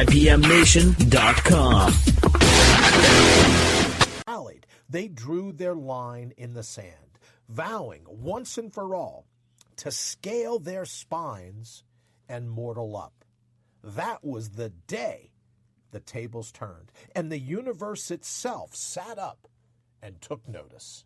IPMNation.com. They drew their line in the sand, vowing once and for all to scale their spines and mortal up. That was the day the tables turned, and the universe itself sat up and took notice.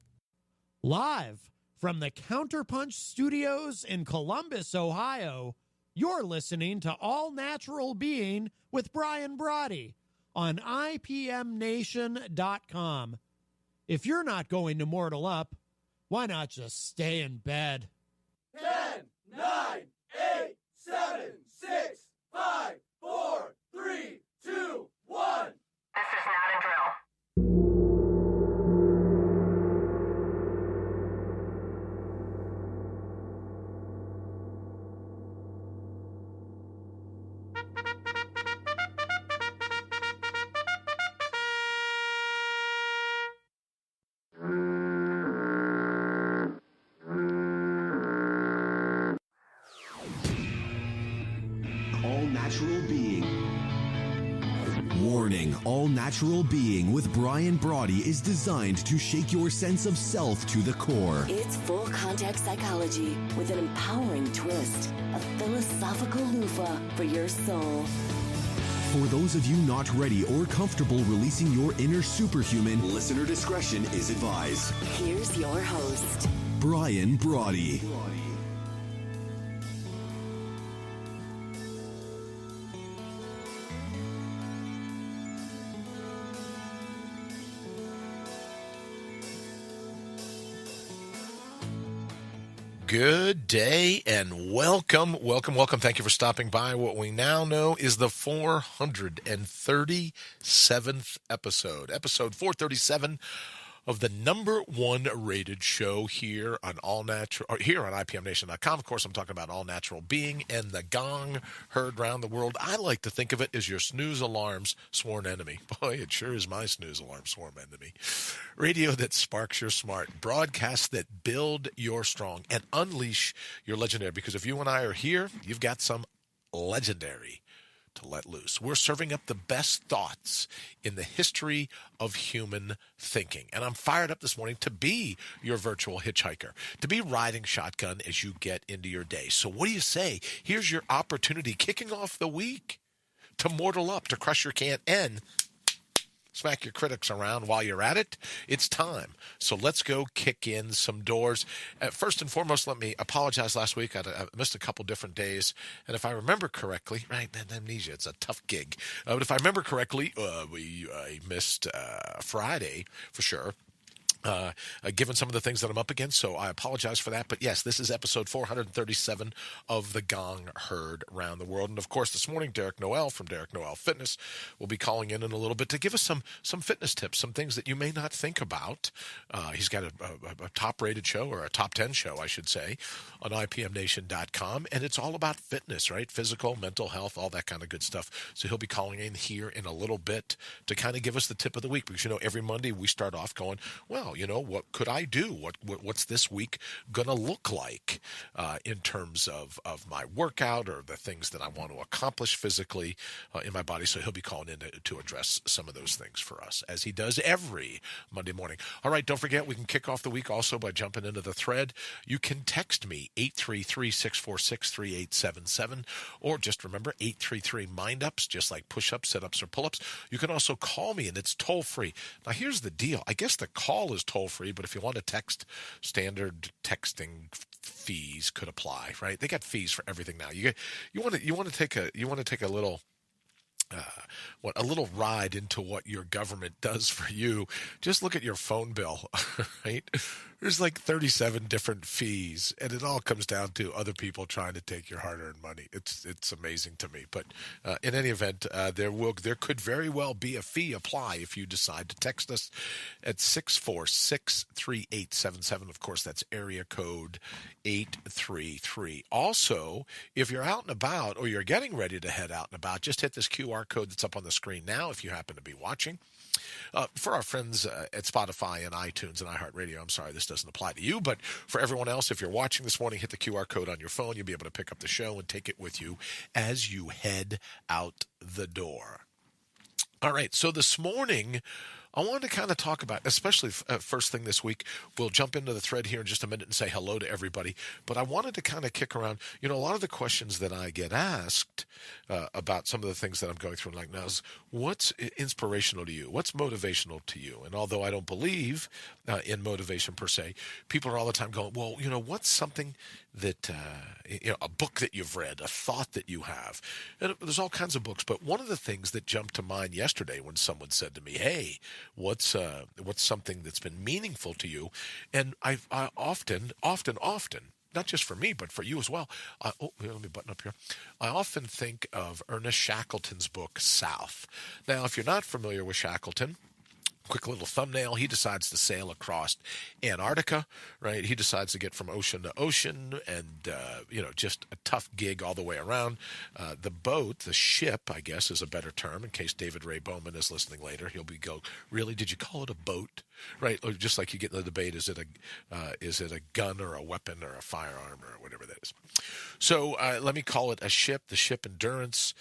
Live from the Counterpunch Studios in Columbus, Ohio, you're listening to All Natural Being with Brian Brawdy on IPMNation.com. If you're not going to mortal up, why not just stay in bed? 10, 9, 8, 7, 6, 5, 4, 3, 2, 1. This is not a drill. All-Natural Being. Warning, All-Natural Being with Brian Brawdy is designed to shake your sense of self to the core. It's full contact psychology with an empowering twist, a philosophical loofah for your soul. For those of you not ready or comfortable releasing your inner superhuman, listener discretion is advised. Here's your host, Brian Brawdy. Good day and welcome. Thank you for stopping by. What we now know is the 437th episode 437 of the number one rated show here on IPMNation.com. Of course, I'm talking about All Natural Being and the gong heard round the world. I like to think of it as your snooze alarm's sworn enemy. Boy, it sure is my snooze alarm sworn enemy. Radio that sparks your smart, broadcasts that build your strong and unleash your legendary. Because if you and I are here, you've got some legendary to let loose. We're serving up the best thoughts in the history of human thinking. And I'm fired up this morning to be your virtual hitchhiker, to be riding shotgun as you get into your day. So what do you say? Here's your opportunity kicking off the week to mortal up, to crush your can and smack your critics around while you're at it. It's time. So let's go kick in some doors. First and foremost, let me apologize. Last week I missed a couple different days. And if I remember correctly, right, amnesia, it's a tough gig. But if I remember correctly, I missed Friday for sure. Given some of the things that I'm up against, so I apologize for that. But yes, this is episode 437 of The Gong Heard Around the World. And of course, this morning, Derek Noel from Derek Noel Fitness will be calling in a little bit to give us some fitness tips, some things that you may not think about. He's got a top-rated show, or a top 10 show, I should say, on IPMNation.com. And it's all about fitness, right? Physical, mental health, all that kind of good stuff. So he'll be calling in here in a little bit to kind of give us the tip of the week. Because, every Monday we start off going, well, what could I do? What's this week going to look like in terms of my workout or the things that I want to accomplish physically in my body? So he'll be calling in to address some of those things for us, as he does every Monday morning. All right, don't forget, we can kick off the week also by jumping into the thread. You can text me, 833-646-3877, or just remember, 833-MIND-UPS, just like push-ups, sit-ups, or pull-ups. You can also call me, and it's toll-free. Now, here's the deal. I guess the call is toll-free, but if you want to text, standard texting fees could apply, right? They got fees for everything now. You want to take a little a little ride into what your government does for you. Just look at your phone bill, right? There's like 37 different fees, and it all comes down to other people trying to take your hard-earned money. It's amazing to me. But in any event, there could very well be a fee apply if you decide to text us at 646-3877. Of course, that's area code 833. Also, if you're out and about or you're getting ready to head out and about, just hit this QR QR code that's up on the screen now if you happen to be watching. For our friends at Spotify and iTunes and iHeartRadio, I'm sorry this doesn't apply to you, but for everyone else, if you're watching this morning, hit the QR code on your phone. You'll be able to pick up the show and take it with you as you head out the door. All right, so this morning, I wanted to kind of talk about, especially first thing this week, we'll jump into the thread here in just a minute and say hello to everybody, but I wanted to kind of kick around, a lot of the questions that I get asked about some of the things that I'm going through like now is, what's inspirational to you? What's motivational to you? And although I don't believe in motivation per se, people are all the time going, well, what's something that, a book that you've read, a thought that you have? And there's all kinds of books, but one of the things that jumped to mind yesterday when someone said to me, hey, what's something that's been meaningful to you? And I often, not just for me, but for you as well. Let me button up here. I often think of Ernest Shackleton's book, South. Now, if you're not familiar with Shackleton, quick little thumbnail, he decides to sail across Antarctica, right? He decides to get from ocean to ocean and, just a tough gig all the way around. The ship, I guess is a better term in case David Ray Bowman is listening later. He'll go, really, did you call it a boat? Right? Or just like you get in the debate, is it a gun or a weapon or a firearm or whatever that is? So let me call it a ship, the ship Endurance,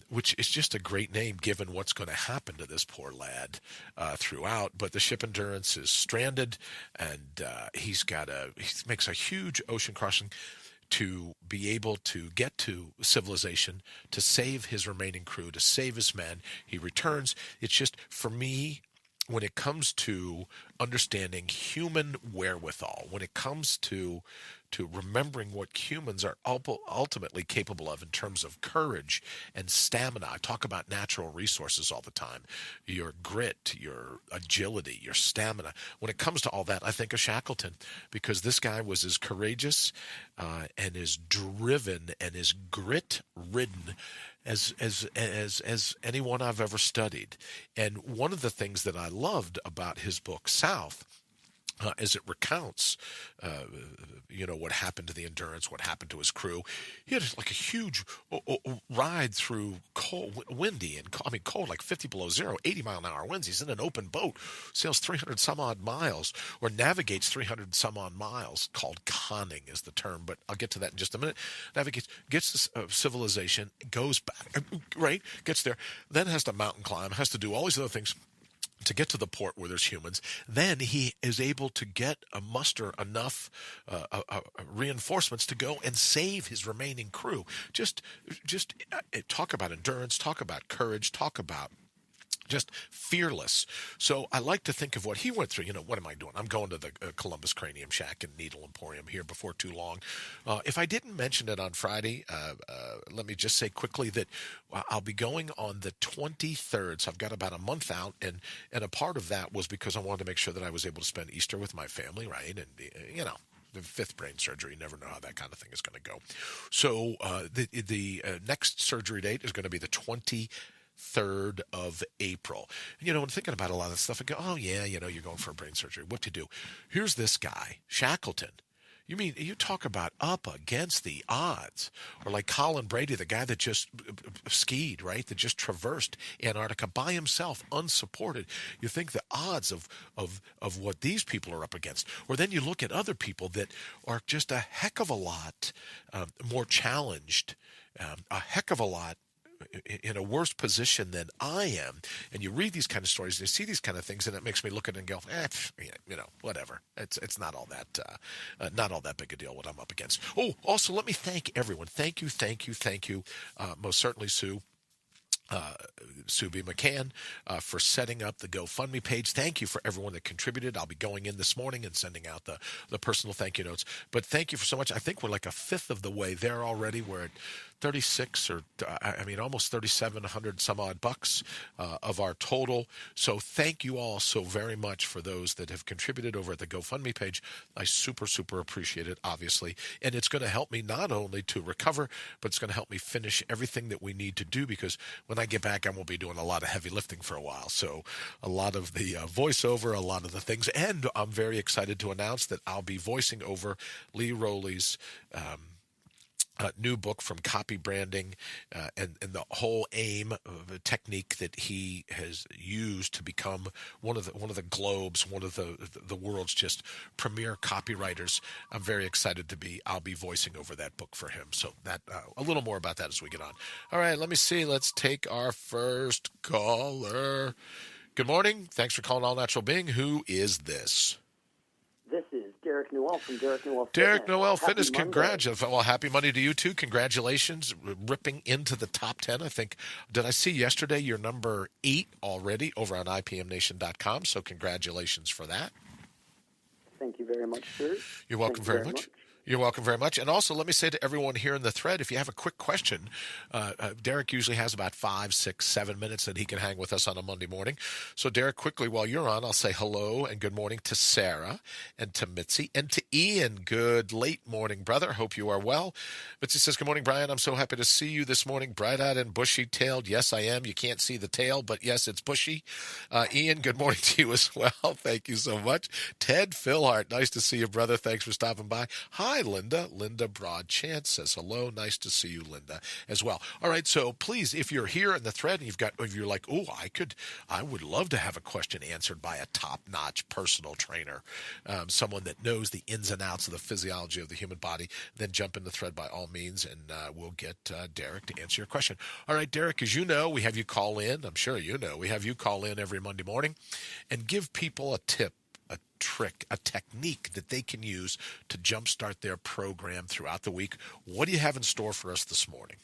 which is just a great name given what's going to happen to this poor lad throughout. But the ship Endurance is stranded, and he makes a huge ocean crossing to be able to get to civilization, to save his remaining crew, to save his men. He returns. It's just, for me, when it comes to understanding human wherewithal, when it comes to remembering what humans are ultimately capable of in terms of courage and stamina. I talk about natural resources all the time, your grit, your agility, your stamina. When it comes to all that, I think of Shackleton, because this guy was as courageous and as driven and as grit-ridden as anyone I've ever studied. And one of the things that I loved about his book, South, as it recounts, what happened to the Endurance, what happened to his crew. He had like a huge ride through cold, like 50 below zero, 80 mile an hour winds. He's in an open boat, sails 300 some odd miles, or navigates 300 some odd miles, called conning is the term, but I'll get to that in just a minute. Gets to civilization, goes back, right, gets there, then has to mountain climb, has to do all these other things to get to the port where there's humans. Then he is able to muster enough reinforcements to go and save his remaining crew. Just talk about endurance, talk about courage, talk about just fearless. So I like to think of what he went through. What am I doing? I'm going to the Columbus Cranium Shack and Needle Emporium here before too long. If I didn't mention it on Friday, let me just say quickly that I'll be going on the 23rd. So I've got about a month out, and a part of that was because I wanted to make sure that I was able to spend Easter with my family, right? And, the fifth brain surgery, you never know how that kind of thing is going to go. So the next surgery date is going to be the 23rd of April. And, when thinking about a lot of this stuff, I go, oh, yeah, you're going for a brain surgery. What to do? Here's this guy, Shackleton. You talk about up against the odds, or like Colin Brady, the guy that just skied, right? That just traversed Antarctica by himself, unsupported. You think the odds of what these people are up against, or then you look at other people that are just a heck of a lot more challenged, a heck of a lot in a worse position than I am. And you read these kind of stories, and you see these kind of things, and it makes me look at it and go, whatever. It's not all that big a deal what I'm up against. Oh, also let me thank everyone. Thank you. Most certainly, Sue B. McCann for setting up the GoFundMe page. Thank you for everyone that contributed. I'll be going in this morning and sending out the personal thank you notes. But thank you for so much. I think we're like a fifth of the way there already. We're at 36 or almost 3,700 some odd bucks of our total. So thank you all so very much for those that have contributed over at the GoFundMe page. I super, super appreciate it, obviously. And it's going to help me not only to recover, but it's going to help me finish everything that we need to do, because when I get back, I won't be doing a lot of heavy lifting for a while. So a lot of the voiceover, a lot of the things. And I'm very excited to announce that I'll be voicing over Lee Rowley's new book from Copy Branding, and the whole aim of a technique that he has used to become one of the globes, one of the world's just premier copywriters. I'm very excited I'll be voicing over that book for him. So that a little more about that as we get on. All right, let me see. Let's take our first caller. Good morning. Thanks for calling All Natural Being. Who is this? This is Derek Newell from Derek Newell Fitness. Derek Noel Happy Fitness, Monday. congratulations. Well, happy Monday to you too. Congratulations, ripping into the top 10. I think, did I see yesterday you're number 8 already over on IPMNation.com, so congratulations for that. Thank you very much, sir. You're welcome very much. You're welcome very much. And also, let me say to everyone here in the thread, if you have a quick question, Derek usually has about 5, 6, 7 minutes that he can hang with us on a Monday morning. So, Derek, quickly, while you're on, I'll say hello and good morning to Sarah and to Mitzi and to Ian. Good late morning, brother. Hope you are well. Mitzi says, good morning, Brian. I'm so happy to see you this morning, bright-eyed and bushy-tailed. Yes, I am. You can't see the tail, but yes, it's bushy. Ian, good morning to you as well. Thank you so much. Ted Philhart, nice to see you, brother. Thanks for stopping by. Hi, Linda. Linda Broadchance says hello. Nice to see you, Linda, as well. All right, so please, if you're here in the thread and if you're like, oh, I would love to have a question answered by a top-notch personal trainer, someone that knows the ins and outs of the physiology of the human body, then jump in the thread by all means, and we'll get Derek to answer your question. All right, Derek, as you know, we have you call in. I'm sure you know. We have you call in every Monday morning and give people a tip, a trick, a technique that they can use to jumpstart their program throughout the week. What do you have in store for us this morning?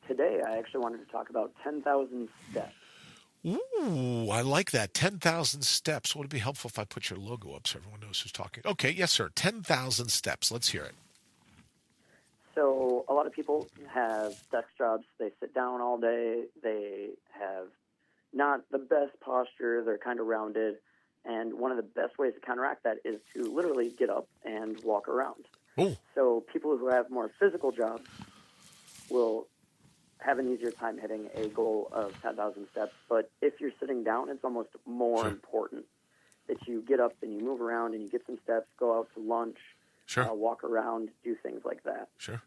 Today, I actually wanted to talk about 10,000 steps. Ooh, I like that. 10,000 steps. Would it be helpful if I put your logo up so everyone knows who's talking? Okay, yes, sir. 10,000 steps. Let's hear it. So a lot of people have desk jobs. They sit down all day. They have not the best posture. They're kind of rounded. And one of the best ways to counteract that is to literally get up and walk around. Ooh. So people who have more physical jobs will have an easier time hitting a goal of 10,000 steps. But if you're sitting down, it's almost more important that you get up and you move around and you get some steps, go out to lunch, walk around, do things like that. Sure.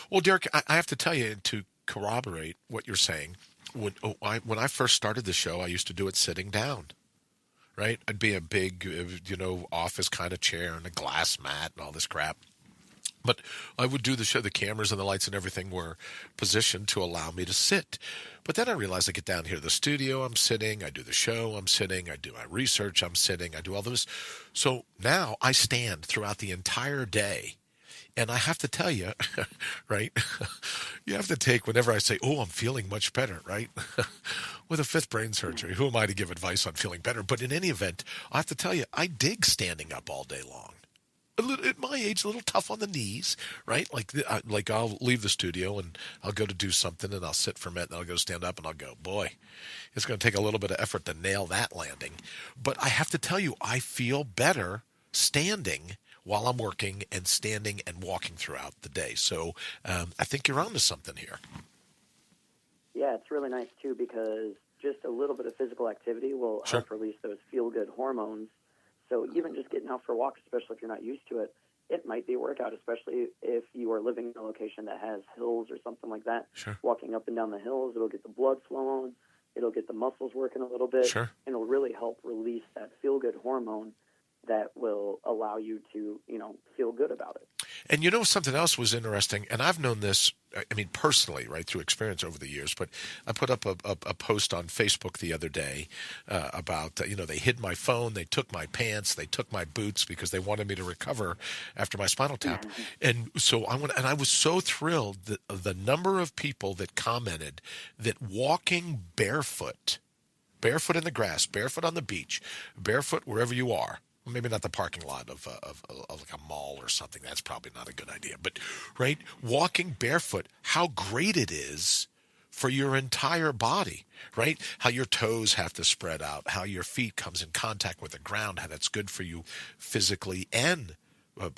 Well, Derek, I have to tell you, to corroborate what you're saying, when I first started the show, I used to do it sitting down. Right? I'd be a big, office kind of chair and a glass mat and all this crap. But I would do the show, the cameras and the lights and everything were positioned to allow me to sit. But then I realized I get down here to the studio, I'm sitting, I do the show, I'm sitting, I do my research, I'm sitting, I do all this. So now I stand throughout the entire day. And I have to tell you, right, you have to take whenever I say, oh, I'm feeling much better, right, with a 5th brain surgery. Who am I to give advice on feeling better? But in any event, I have to tell you, I dig standing up all day long. At my age, a little tough on the knees, right? Like I'll leave the studio and I'll go to do something and I'll sit for a minute and I'll go stand up and I'll go, boy, it's going to take a little bit of effort to nail that landing. But I have to tell you, I feel better standing while I'm working and standing and walking throughout the day. So I think you're onto something here. Yeah, it's really nice, too, because just a little bit of physical activity will help release those feel-good hormones. So even just getting out for a walk, especially if you're not used to it, it might be a workout, especially if you are living in a location that has hills or something like that. Sure. Walking up and down the hills, it'll get the blood flowing, it'll get the muscles working a little bit, and it'll really help release that feel-good hormone that will allow you to, feel good about it. And something else was interesting, and I've known this, personally, right, through experience over the years, but I put up a post on Facebook the other day about, they hid my phone, they took my pants, they took my boots because they wanted me to recover after my spinal tap. And so I was so thrilled that the number of people that commented that walking barefoot in the grass, barefoot on the beach, barefoot wherever you are, maybe not the parking lot of like a mall or something. That's probably not a good idea. But, right, walking barefoot, how great it is for your entire body, right? How your toes have to spread out, how your feet comes in contact with the ground, how that's good for you physically and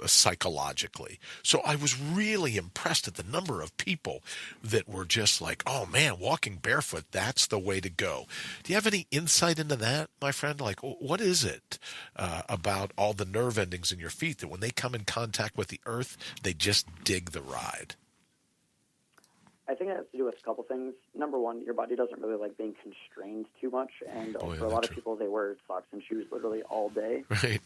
psychologically. So I was really impressed at the number of people that were just like, oh man, walking barefoot, that's the way to go. Do you have any insight into that, my friend? Like, what is it about all the nerve endings in your feet that when they come in contact with the earth, they just dig the ride? I think it has to do with a couple things. Number one, your body doesn't really like being constrained too much, and for a lot of people, they wear socks and shoes literally all day. Right.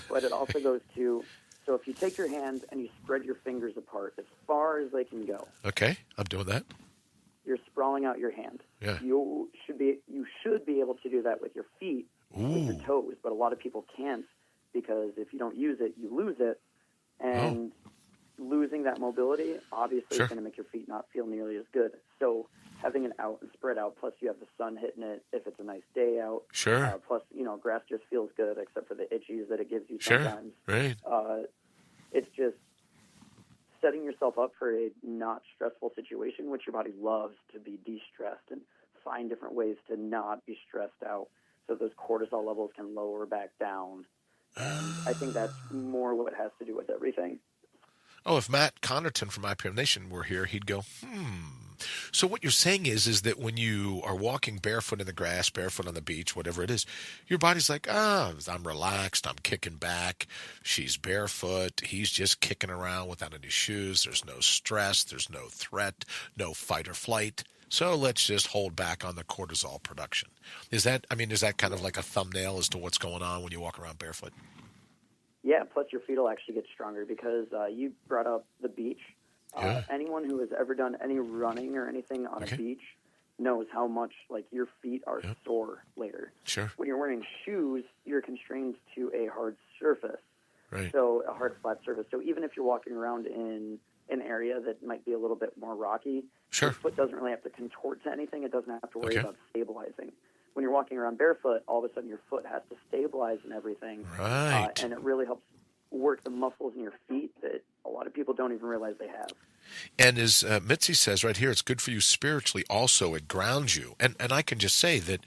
But it also goes to, so if you take your hands and you spread your fingers apart as far as they can go. Okay, I'm doing that. You're sprawling out your hand. Yeah. You should be able to do that with your feet, with your toes, but a lot of people can't, because if you don't use it, you lose it, and losing that mobility obviously is going to make your feet not feel nearly as good. So having it out and spread out, plus you have the sun hitting it if it's a nice day out. Sure. Plus, grass just feels good, except for the itchies that it gives you sometimes. Right. It's just setting yourself up for a not stressful situation, which your body loves to be de-stressed, and find different ways to not be stressed out so those cortisol levels can lower back down. And I think that's more what has to do with everything. Oh, if Matt Connerton from IPM Nation were here, he'd go, So what you're saying is that when you are walking barefoot in the grass, barefoot on the beach, whatever it is, your body's like, I'm relaxed, I'm kicking back. She's barefoot. He's just kicking around without any shoes. There's no stress. There's no threat, no fight or flight. So let's just hold back on the cortisol production. Is that kind of like a thumbnail as to what's going on when you walk around barefoot? Yeah, plus your feet will actually get stronger, because you brought up the beach. Anyone who has ever done any running or anything on a beach knows how much your feet are sore later. Sure. When you're wearing shoes, you're constrained to a hard surface. Right. So a hard, flat surface. So even if you're walking around in an area that might be a little bit more rocky, your foot doesn't really have to contort to anything. It doesn't have to worry about stabilizing. When you're walking around barefoot, all of a sudden your foot has to stabilize and everything. Right. And it really helps work the muscles in your feet that a lot of people don't even realize they have. And as Mitzi says right here, it's good for you spiritually. Also, it grounds you. And I can just say that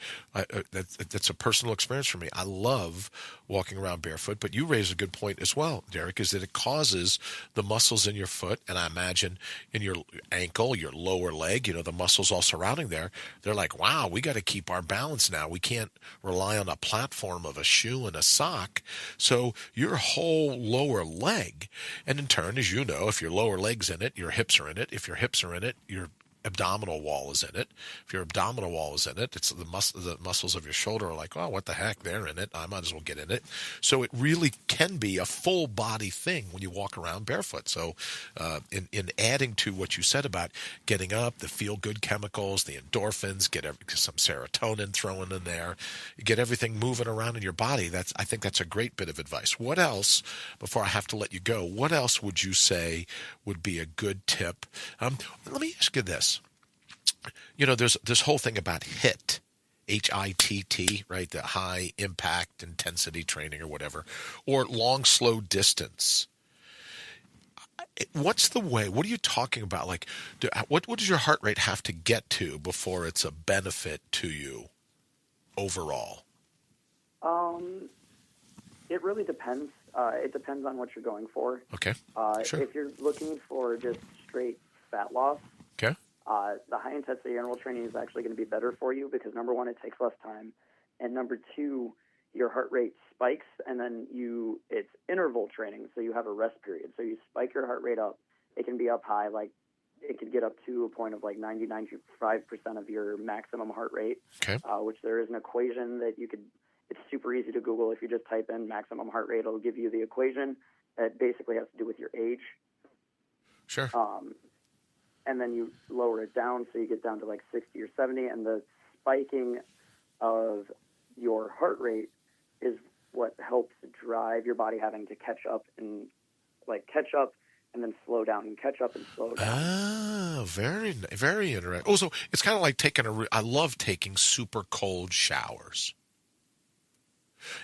that's a personal experience for me. I love walking around barefoot. But you raise a good point as well, Derek, is that it causes the muscles in your foot, and I imagine in your ankle, your lower leg, the muscles all surrounding there, they're like, wow, we got to keep our balance now. We can't rely on a platform of a shoe and a sock. So your whole lower leg, and in turn, as you know, if your lower leg's in it, your hips are in it. If your hips are in it, your abdominal wall is in it. If your abdominal wall is in it, it's the muscles of your shoulder are like, oh, what the heck, they're in it. I might as well get in it. So it really can be a full body thing when you walk around barefoot. So in adding to what you said about getting up, the feel-good chemicals, the endorphins, get some serotonin thrown in there, get everything moving around in your body. I think that's a great bit of advice. What else, before I have to let you go, what else would you say would be a good tip? Let me ask you this. There's this whole thing about HIIT, HITT, right? The high impact intensity training or whatever, or long, slow distance. What's the way? What are you talking about? Like, what does your heart rate have to get to before it's a benefit to you overall? It really depends. It depends on what you're going for. Okay. Sure. If you're looking for just straight fat loss, okay. The high-intensity interval training is actually going to be better for you, because, number one, it takes less time, and number two, your heart rate spikes, and then it's interval training, so you have a rest period. So you spike your heart rate up. It can be up high, it could get up to a point of 90-95% of your maximum heart rate, which there is an equation that it's super easy to Google. If you just type in maximum heart rate, it'll give you the equation. It basically has to do with your age. Sure. And then you lower it down, so you get down to 60 or 70, and the spiking of your heart rate is what helps drive your body having to catch up and then slow down, and catch up and slow down. Ah, very, very interesting. Also, it's kind of like I love taking super cold showers.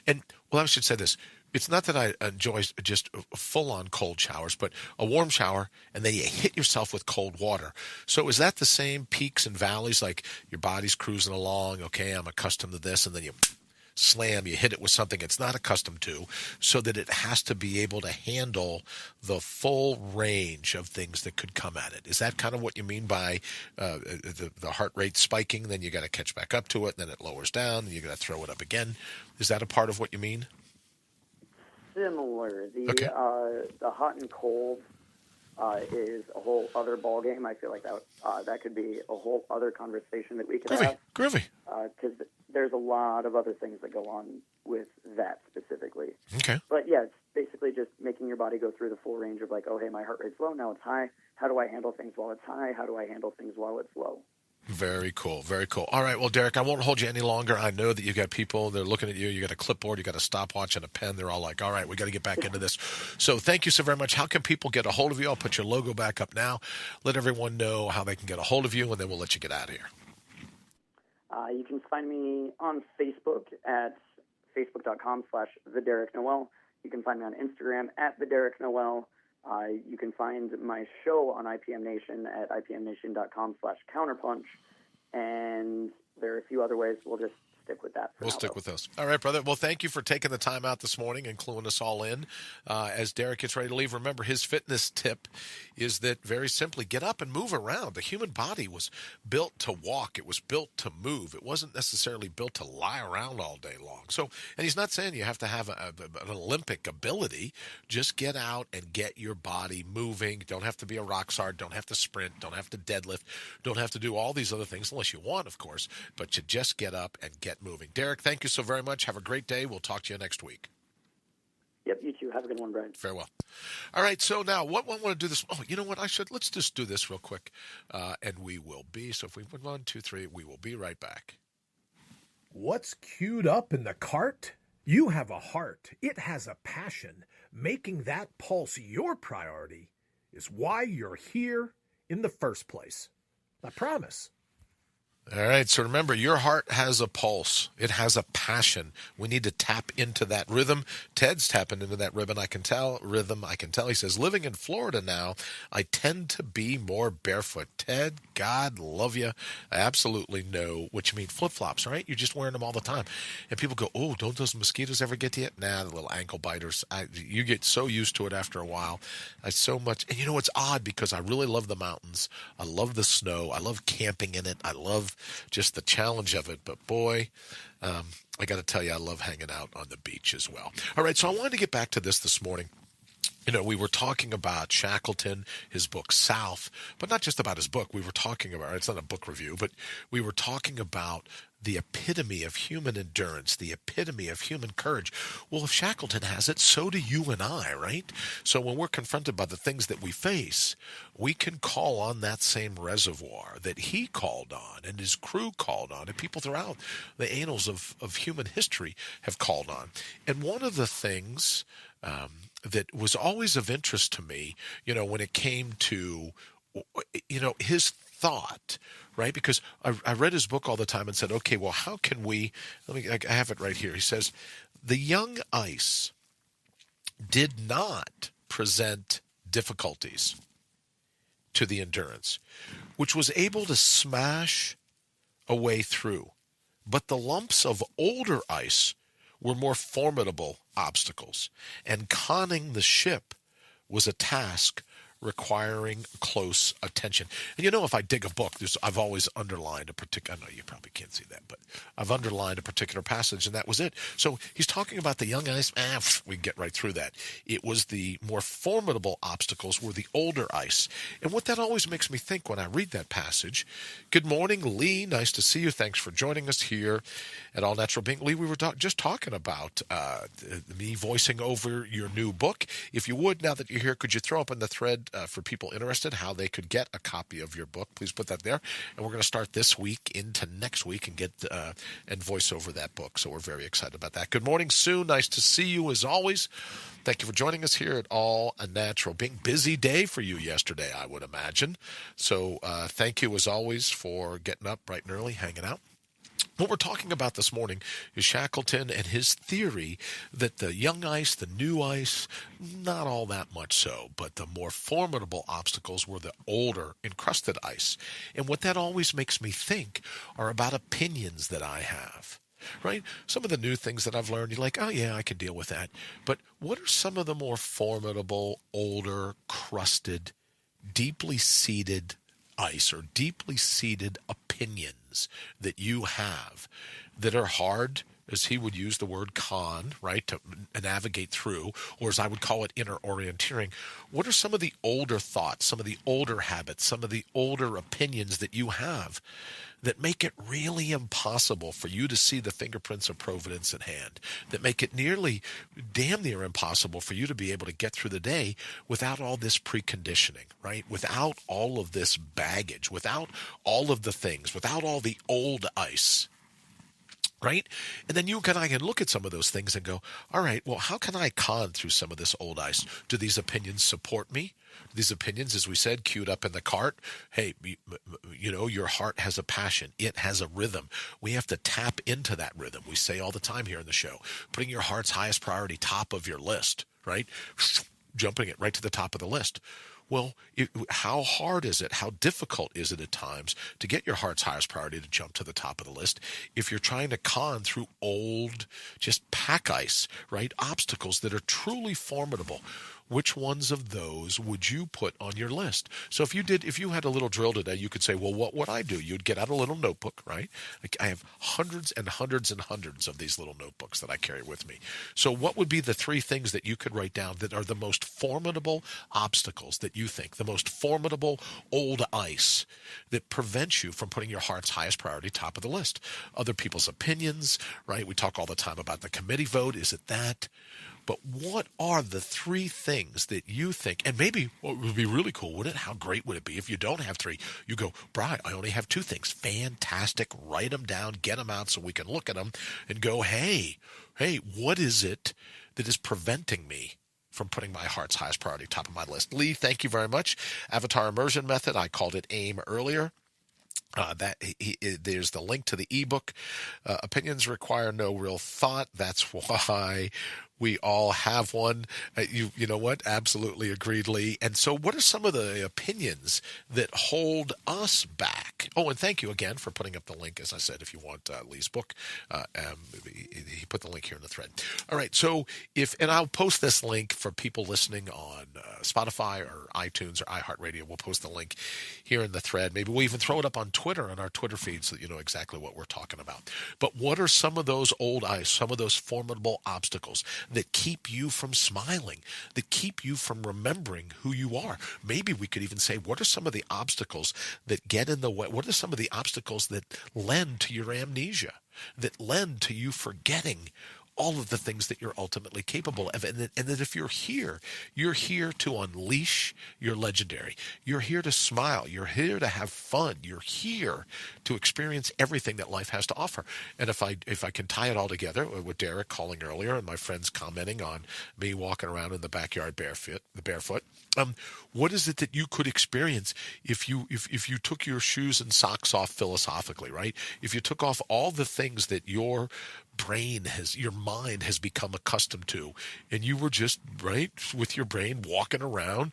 And, I should say this. It's not that I enjoy just full-on cold showers, but a warm shower, and then you hit yourself with cold water. So is that the same peaks and valleys, like your body's cruising along, okay, I'm accustomed to this, and then you slam, you hit it with something it's not accustomed to, so that it has to be able to handle the full range of things that could come at it. Is that kind of what you mean by the heart rate spiking? Then you got to catch back up to it, and then it lowers down, and you got to throw it up again. Is that a part of what you mean? Similar. Okay. The hot and cold is a whole other ball game. I feel like that could be a whole other conversation that we could have. Groovy. Because there's a lot of other things that go on with that specifically. Okay. But yeah, it's basically just making your body go through the full range of like, oh, hey, my heart rate's low, now it's high. How do I handle things while it's high? How do I handle things while it's low? Very cool. Very cool. All right. Well, Derek, I won't hold you any longer. I know that you've got people, they're looking at you. You got a clipboard, you got a stopwatch and a pen. They're all like, all right, we got to get back into this. So thank you so very much. How can people get a hold of you? I'll put your logo back up now. Let everyone know how they can get a hold of you, and then we'll let you get out of here. You can find me on Facebook at facebook.com/TheDerekNoel. You can find me on Instagram at TheDerekNoel. You can find my show on IPM Nation at IPMNation.com/counterpunch. And there are a few other ways. We'll just stick with that. We'll stick with those. All right, brother. Well, thank you for taking the time out this morning and cluing us all in. As Derek gets ready to leave, remember his fitness tip is that very simply get up and move around. The human body was built to walk. It was built to move. It wasn't necessarily built to lie around all day long. So, and he's not saying you have to have an Olympic ability. Just get out and get your body moving. Don't have to be a rock star. Don't have to sprint. Don't have to deadlift. Don't have to do all these other things unless you want, of course. But you just get up and get moving. Derek, thank you so very much. Have a great day. We'll talk to you next week. Yep, you too. Have a good one, Brian. Farewell. All right, so now what I want to do this. Oh, you know what? Let's just do this real quick, and we will be. So if we put 1, 2, 3, we will be right back. What's queued up in the cart? You have a heart. It has a passion. Making that pulse your priority is why you're here in the first place. I promise. All right, so remember, your heart has a pulse. It has a passion. We need to tap into that rhythm. Ted's tapping into that rhythm. I can tell. He says, living in Florida now, I tend to be more barefoot. Ted, God love you. I absolutely know what you mean. Flip-flops, right? You're just wearing them all the time. And people go, oh, don't those mosquitoes ever get to you? Nah, the little ankle biters. You get so used to it after a while. And you know, it's odd because I really love the mountains. I love the snow. I love camping in it. I love just the challenge of it. But boy, I got to tell you, I love hanging out on the beach as well. All right, so I wanted to get back to this morning. You know, we were talking about Shackleton, his book South, but not just about his book. We were talking about, it's not a book review, but we were talking about the epitome of human endurance, the epitome of human courage. Well, if Shackleton has it, so do you and I, right? So when we're confronted by the things that we face, we can call on that same reservoir that he called on and his crew called on and people throughout the annals of human history have called on. And one of the things that was always of interest to me, you know, when it came to, you know, his thought, right? Because I read his book all the time and said, okay, well, how can we, I have it right here. He says, the young ice did not present difficulties to the endurance, which was able to smash a way through. But the lumps of older ice were more formidable obstacles, and conning the ship was a task requiring close attention. And you know, if I dig a book, I've always underlined a particular, I know you probably can't see that, but I've underlined a particular passage, and that was it. So he's talking about the young ice. We get right through that. It was the more formidable obstacles were the older ice. And what that always makes me think when I read that passage, good morning, Lee. Nice to see you. Thanks for joining us here at All Natural Being. Lee, we were just talking about me voicing over your new book. If you would, now that you're here, could you throw up in the thread for people interested how they could get a copy of your book? Please put that there. And we're going to start this week into next week and get and voice over that book. So we're very excited about that. Good morning, Sue. Nice to see you as always. Thank you for joining us here at All a Natural Being. Busy day for you yesterday, I would imagine. So thank you as always for getting up bright and early, hanging out. What we're talking about this morning is Shackleton and his theory that the young ice, the new ice, not all that much so, but the more formidable obstacles were the older encrusted ice. And what that always makes me think are about opinions that I have. right? Some of the new things that I've learned, you're like, oh yeah, I can deal with that. But what are some of the more formidable, older, crusted, deeply seated ice or deeply seated opinions that you have that are hard, as he would use the word con, right, to navigate through, or as I would call it, inner orienteering? What are some of the older thoughts, some of the older habits, some of the older opinions that you have that make it really impossible for you to see the fingerprints of providence at hand, that make it nearly damn near impossible for you to be able to get through the day without all this preconditioning, right? Without all of this baggage, without all of the things, without all the old ice, right? And then you and I can look at some of those things and go, all right, well, how can I con through some of this old ice? Do these opinions support me? These opinions, as we said, queued up in the cart. Hey, you know, your heart has a passion. It has a rhythm. We have to tap into that rhythm. We say all the time here in the show, putting your heart's highest priority top of your list, right? Jumping it right to the top of the list. Well, how hard is it? How difficult is it at times to get your heart's highest priority to jump to the top of the list if you're trying to con through old, just pack ice, right? Obstacles that are truly formidable. Which ones of those would you put on your list? So if you had a little drill today, you could say, well, what would I do? You'd get out a little notebook, right? Like I have hundreds and hundreds and hundreds of these little notebooks that I carry with me. So what would be the 3 things that you could write down that are the most formidable obstacles that you think, the most formidable old ice that prevents you from putting your heart's highest priority top of the list? Other people's opinions, right? We talk all the time about the committee vote. Is it that? But what are the 3 things that you think, and maybe it would be really cool, wouldn't it? How great would it be if you don't have 3? You go, Bri, I only have 2 things. Fantastic. Write them down, get them out so we can look at them and go, hey, what is it that is preventing me from putting my heart's highest priority top of my list? Lee, thank you very much. Avatar Immersion Method, I called it AIM earlier. There's the link to the ebook. Opinions require no real thought. That's why we all have one. You know what? Absolutely agreed, Lee. And so what are some of the opinions that hold us back? Oh, and thank you again for putting up the link, as I said, if you want Lee's book. He put the link here in the thread. All right. So and I'll post this link for people listening on Spotify or iTunes or iHeartRadio. We'll post the link here in the thread. Maybe we'll even throw it up on Twitter, on our Twitter feed, so that you know exactly what we're talking about. But what are some of those old ice, some of those formidable obstacles that keep you from smiling, that keep you from remembering who you are? Maybe we could even say, what are some of the obstacles that get in the way? What are some of the obstacles that lend to your amnesia, that lend to you forgetting all of the things that you're ultimately capable of? And that if you're here to unleash your legendary. You're here to smile. You're here to have fun. You're here to experience everything that life has to offer. And if I can tie it all together with Derek calling earlier and my friends commenting on me walking around in the backyard barefoot, what is it that you could experience if you took your shoes and socks off philosophically, right? If you took off all the things that your mind has become accustomed to, and you were just right with your brain walking around,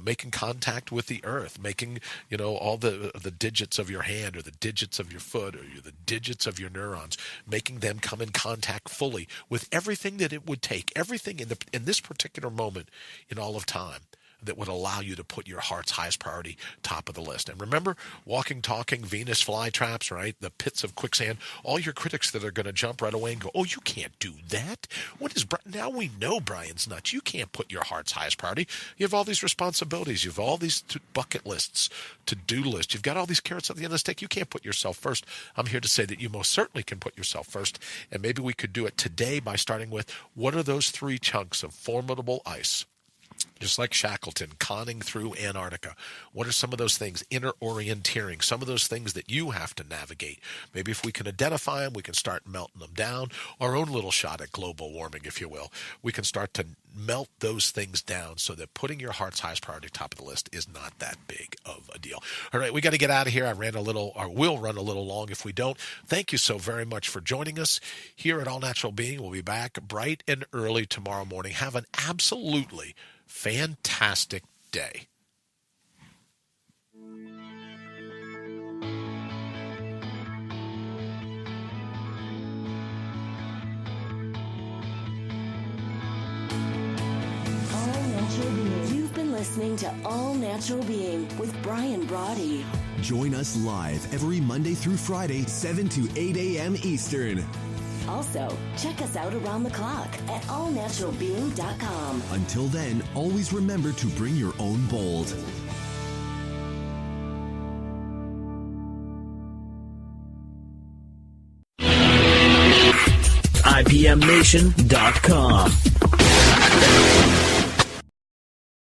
making contact with the earth, making all the digits of your hand or the digits of your foot or the digits of your neurons, making them come in contact fully with everything that it would take, everything in this particular moment in all of time, that would allow you to put your heart's highest priority top of the list. And remember, walking, talking, Venus flytraps, right? The pits of quicksand, all your critics that are going to jump right away and go, oh, you can't do that. Now we know Brian's nuts. You can't put your heart's highest priority. You have all these responsibilities. You have all these bucket lists, to-do lists. You've got all these carrots at the end of the stick. You can't put yourself first. I'm here to say that you most certainly can put yourself first. And maybe we could do it today by starting with, what are those 3 chunks of formidable ice? Just like Shackleton conning through Antarctica. What are some of those things? Inner orienteering, some of those things that you have to navigate. Maybe if we can identify them, we can start melting them down. Our own little shot at global warming, if you will. We can start to melt those things down so that putting your heart's highest priority top of the list is not that big of a deal. All right, we got to get out of here. We'll run a little long if we don't. Thank you so very much for joining us here at All Natural Being. We'll be back bright and early tomorrow morning. Have an absolutely fantastic day. listening to All Natural Being with Brian Brawdy. Join us live every Monday through Friday, 7 to 8 a.m. Eastern. Also, check us out around the clock at allnaturalbeing.com. Until then, always remember to bring your own bold. IPMNation.com.